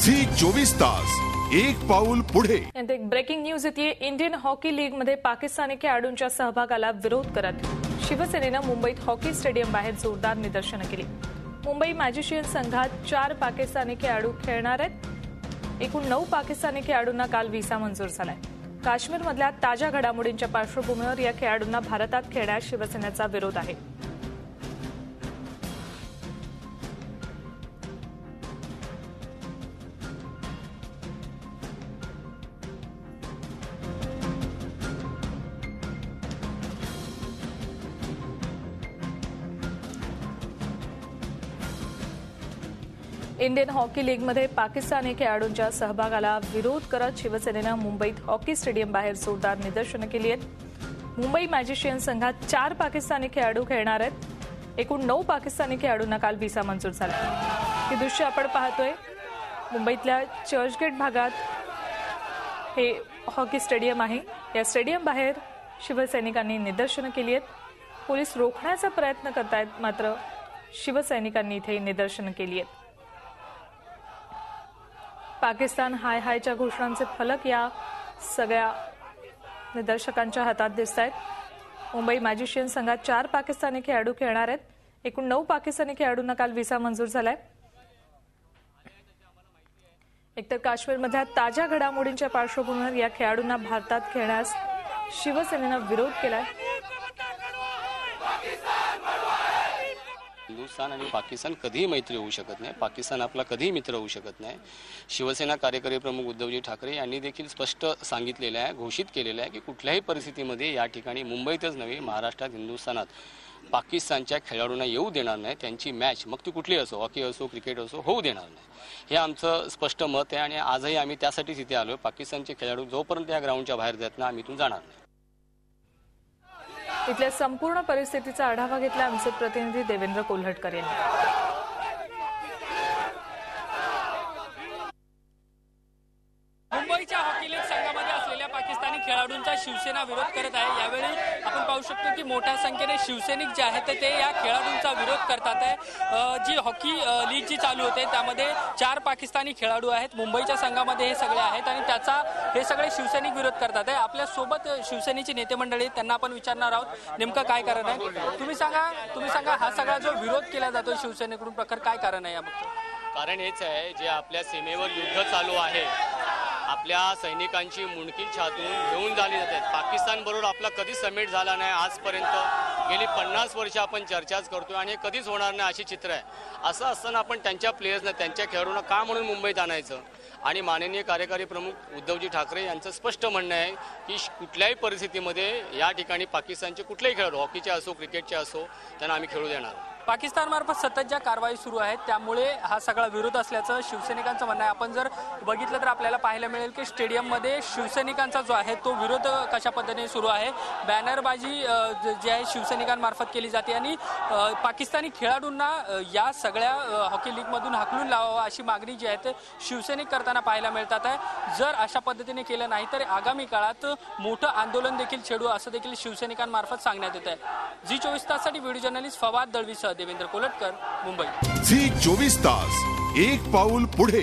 Zee 24 तास एक पाऊल पुढे। एक ब्रेकिंग न्यूज येते। इंडियन हॉकी लीग मध्ये पाकिस्तानी खेळाडूंच्या सहभागाला विरोध करत शिवसेनेनं मुंबईत हॉकी स्टेडियम बाहेर जोरदार निदर्शनं केली। मुंबई मॅजिशियन संघात 4 पाकिस्तानी खेळाडू खेळणार आहेत। एकूण 9 पाकिस्तानी खेळाडूंना काल व्हिसा मंजूर झालाय। काश्मीरमधल्या ताज्या घडामोडींच्या पार्श्वभूमीवर या खेळाडूंना भारतात खेळण्यास शिवसेनेचा विरोध आहे। इंडियन हॉकी लीगमध्ये पाकिस्तानी खेळाडूंच्या सहभागाला विरोध करत शिवसेनेनं मुंबईत हॉकी स्टेडियम बाहेर जोरदार निदर्शनं केली आहेत। मुंबई मॅजिशियन संघात 4 पाकिस्तानी खेळाडू खेळणार आहेत। एकूण 9 पाकिस्तानी खेळाडूंना काल व्हिसा मंजूर झाला। ही दृश्य आपण पाहतोय। मुंबईतल्या चर्चगेट भागात हे हॉकी स्टेडियम आहे। या स्टेडियम बाहेर शिवसैनिकांनी निदर्शनं केली आहेत। पोलीस रोखण्याचा प्रयत्न करतायत, मात्र शिवसैनिकांनी इथे निदर्शनं केली आहेत। पाकिस्तान हाय हायच्या घोषणांचे फलक या सगळ्या निदर्शकांच्या हातात दिसत आहेत। मुंबई मॅजिशियन संघात 4 पाकिस्तानी खेळाडू खेळणार आहेत। एकूण 9 पाकिस्तानी खेळाडूंना काल व्हिसा मंजूर झालाय। एकतर काश्मीरमधल्या ताज्या घडामोडींच्या पार्श्वभूमीवर या खेळाडूंना भारतात खेळण्यास शिवसेनेनं विरोध केलाय। हिंदुस्थान आणि पाकिस्तान कधीही मैत्री होऊ शकत नाही। पाकिस्तान आपला कधीही मित्र होऊ शकत नाही। शिवसेना कार्यकारी प्रमुख उद्धवजी ठाकरे यांनी देखील स्पष्ट सांगितलेलं आहे, घोषित केलेलं आहे की कुठल्याही परिस्थितीमध्ये या ठिकाणी मुंबईतच नव्हे महाराष्ट्रात हिंदुस्थानात पाकिस्तानच्या खेळाडूंना येऊ देणार नाही। त्यांची मॅच मग ती कुठली असो, हॉकी असो, क्रिकेट असो, होऊ देणार नाही। हे आमचं स्पष्ट मत आहे आणि आजही आम्ही त्यासाठीच इथे आलो। पाकिस्तानचे खेळाडू जोपर्यंत या ग्राउंडच्या बाहेर जात नाही आम्ही इथून जाणार नाही। इथल्या संपूर्ण परिस्थितीचा आढावा घेतला आमचे प्रतिनिधी देवेंद्र कोल्हटकर यांनी। मुंबईच्या हॉकी लीग संघामध्ये असलेल्या पाकिस्तानी खेळाडूंचा शिवसेना विरोध करत आहे। यावेळी आपण पाहू शकतो की मोठ्या संख्येने शिवसैनिक जे आहेत ते या खेळाडूंचा विरोध करतात आहे। जी हॉकी लीग जी चालू होते त्यामध्ये 4 पाकिस्तानी खेळाडू आहेत। मुंबईच्या संघामध्ये हे सगळे आहेत आणि त्याचा हे सगळे शिवसैनिक विरोध करतात आहे। आपल्या सोबत शिवसेनेची नेते मंडळी, त्यांना आपण विचारणार आहोत नेमकं काय कारण आहे। तुम्ही सांगा हा सगळा जो विरोध केला जातो शिवसेनेकडून प्रकार काय कारण आहे याबाबत? कारण हेच आहे, जे आपल्या सीमेवर युद्ध चालू आहे, आपल्या सैनिकांची मुंडकी छातून घेऊन झाली जाते। पाकिस्तान बरोबर आपला कधीच समेट झाला नाही आजपर्यंत। गेली 50 वर्ष आपण चर्चाच करतोय आणि कधीच होणार नाही अशी चित्र आहे। असं असताना आपण त्यांच्या प्लेयर्सना, त्यांच्या खेळाडूंना का म्हणून मुंबईत आणायचं? आणि माननीय कार्यकारी प्रमुख उद्धवजी ठाकरे यांचं स्पष्ट म्हणणं आहे की कुठल्याही परिस्थितीमध्ये या ठिकाणी पाकिस्तानचे कुठलेही खेळाडू, हॉकीचे असो, क्रिकेटचे असो, त्यांना आम्ही खेळू देणार। पाकिस्तानमार्फत सतत ज्या कारवाई सुरू आहेत त्यामुळे हा सगळा विरोध असल्याचं शिवसैनिकांचं म्हणणं आहे। आपण जर बघितलं तर आपल्याला पाहायला मिळेल की स्टेडियममध्ये शिवसैनिकांचा जो आहे तो विरोध कशा पद्धतीने सुरू आहे। बॅनरबाजी जी आहे शिवसैनिकांमार्फत केली जाते आणि पाकिस्तानी खेळाडूंना या सगळ्या हॉकी लीगमधून हाकलून लावावं अशी मागणी जी आहे ते शिवसैनिक करताना पाहायला मिळतात आहे। जर अशा पद्धतीने केलं नाही तर आगामी काळात मोठं आंदोलन देखील छेडू असं देखील शिवसैनिकांमार्फत सांगण्यात येत आहे। झी 24 ताससाठी व्हिडिओ जर्नलिस्ट फवाद दळवीसह देवेंद्र कोल्हटकर, मुंबई। झी 24 तास एक पाऊल पुढे।